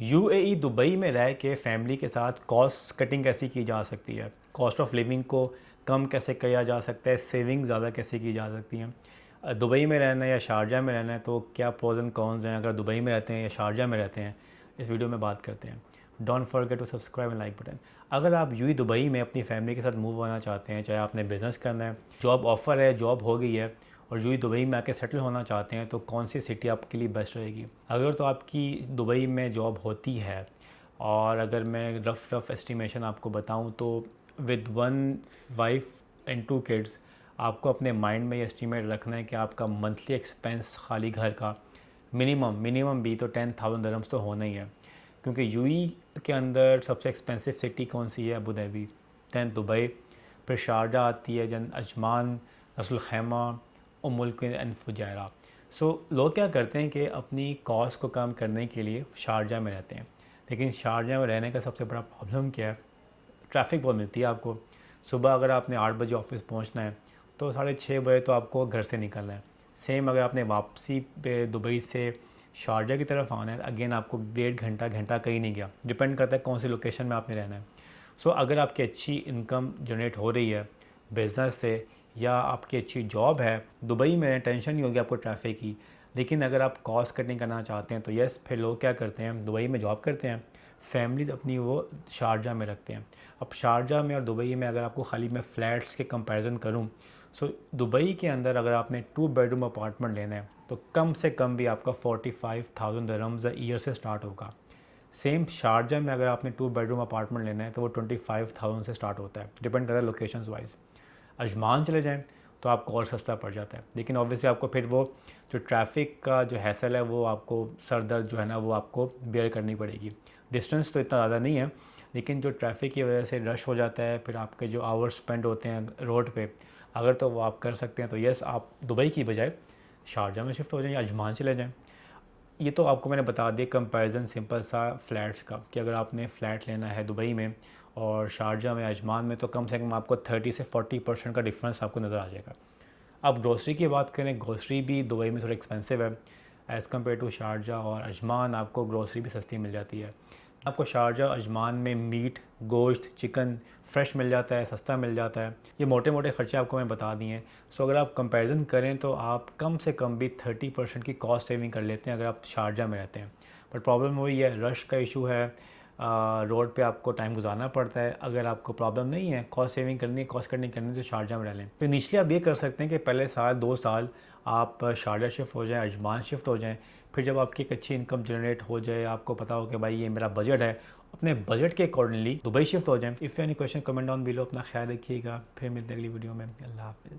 UAE Dubai में रह के फैमिली के साथ कॉस्ट कटिंग कैसे की जा सकती है, कॉस्ट ऑफ लिविंग को कम कैसे किया जा सकता है, सेविंग ज़्यादा कैसे की जा सकती हैं। दुबई में रहना है या शारजा में रहना है, तो क्या प्रोज एंड कॉन्स हैं अगर दुबई में रहते हैं या शारजा में रहते हैं, इस वीडियो में बात करते हैं। Don't forget to subscribe and like button. अगर आप यूएई दुबई में अपनी फैमिली के साथ मूव होना चाहते हैं, चाहे आपने बिज़नेस करना है, जॉब ऑफ़र है, जॉब हो गई है और यूएई दुबई में आके सेटल होना चाहते हैं, तो कौन सी सिटी आपके लिए बेस्ट रहेगी। अगर तो आपकी दुबई में जॉब होती है, और अगर मैं रफ़ एस्टिमेशन आपको बताऊं, तो विद 1 वाइफ एंड 2 किड्स आपको अपने माइंड में ये एस्टिमेट रखना है कि आपका मंथली एक्सपेंस खाली घर का मिनिमम भी तो 10,000 दरम्स तो होना ही है। क्योंकि यूएई के अंदर सबसे एक्सपेंसिव सिटी कौन सी है? अबू धाबी, दैन दुबई, फिर शारजा आती है, जन अजमान, रसूल खैमा, उम्मुल क्वीन एंड फुजैरा। सो लोग क्या करते हैं कि अपनी कॉस्ट को कम करने के लिए शारजा में रहते हैं, लेकिन शारजा में रहने का सबसे बड़ा प्रॉब्लम क्या है? ट्रैफिक बहुत मिलती है आपको। सुबह अगर आपने 8 बजे ऑफिस पहुंचना है, तो 6:30 बजे तो आपको घर से निकलना है। सेम अगर आपने वापसी पे दुबई से शारजा की तरफ आना है, अगेन आपको 1.5 घंटा घंटा कहीं नहीं गया, डिपेंड करता है कौन सी लोकेशन में आपने रहना है। सो अगर आपकी अच्छी इनकम जनरेट हो रही है बिज़नेस से, या आपकी अच्छी जॉब है, दुबई में टेंशन नहीं होगी आपको ट्रैफिक की। लेकिन अगर आप कॉस्ट कटिंग करना चाहते हैं, तो यस, फिर लोग क्या करते हैं, दुबई में जॉब करते हैं, फैमिलीज अपनी वो शारजा में रखते हैं। अब शारजा में और दुबई में अगर आपको खाली मैं फ़्लैट्स के कंपैरिजन करूं, सो दुबई के अंदर अगर आपने 2 बेडरूम अपार्टमेंट लेना है, तो कम से कम भी आपका 45,000 दरम्स ईयर से स्टार्ट होगा। सेम शारजा में अगर आपने 2 बेडरूम अपार्टमेंट लेना है, तो वो 25,000 से स्टार्ट होता है, डिपेंड करता है लोकेशंस वाइज। अजमान चले जाएँ तो आपको और सस्ता पड़ जाता है, लेकिन ऑब्वियसली आपको फिर वो जो ट्रैफिक का जो हैसल है, वो आपको सर दर्द जो है ना, वो आपको बेयर करनी पड़ेगी। डिस्टेंस तो इतना ज़्यादा नहीं है, लेकिन जो ट्रैफिक की वजह से रश हो जाता है, फिर आपके जो आवर्स स्पेंड होते हैं रोड पे, अगर तो वो आप कर सकते हैं, तो यस, आप दुबई की बजाय शारजा में शिफ्ट हो जाएँ या अजमान चले जाएँ। ये तो आपको मैंने बता दिया कंपैरिजन सिंपल सा फ्लैट्स का, कि अगर आपने फ़्लैट लेना है दुबई में और शारजा में, अजमान में, तो कम से कम आपको 30 से 40% का डिफरेंस आपको नज़र आ जाएगा। अब ग्रोसरी की बात करें, ग्रोसरी भी दुबई में थोड़ी एक्सपेंसिव है एज़ कम्पेयर टू शारजा और अजमान। आपको ग्रोसरी भी सस्ती मिल जाती है। आपको शारजा अजमान में मीट, गोश्त, चिकन फ्रेश मिल जाता है, सस्ता मिल जाता है। ये मोटे मोटे खर्चे आपको मैं बता दिए हैं। सो अगर आप कंपैरिजन करें, तो आप कम से कम भी 30% की कॉस्ट सेविंग कर लेते हैं अगर आप शारजा में रहते हैं। बट प्रॉब्लम वही है, रश का इशू है, रोड पे आपको टाइम गुजारना पड़ता है। अगर आपको प्रॉब्लम नहीं है, कॉस्ट सेविंग करनी है, कॉस्ट कटिंग करनी है, तो शारजा में रह लें। तो इनिशियली आप ये कर सकते हैं कि पहले साल 2 साल आप शारजा शिफ्ट हो जाएं, अजमान शिफ्ट हो जाएं। फिर जब आपकी एक अच्छी इनकम जनरेट हो जाए, आपको पता हो कि भाई ये मेरा बजट है, अपने बजट के अकॉर्डिंगली दुबई शिफ्ट हो जाएं। If any question comment down below. अपना ख्याल रखिएगा, फिर मिलते हैं अगली वीडियो में। अल्लाह हाफिज़।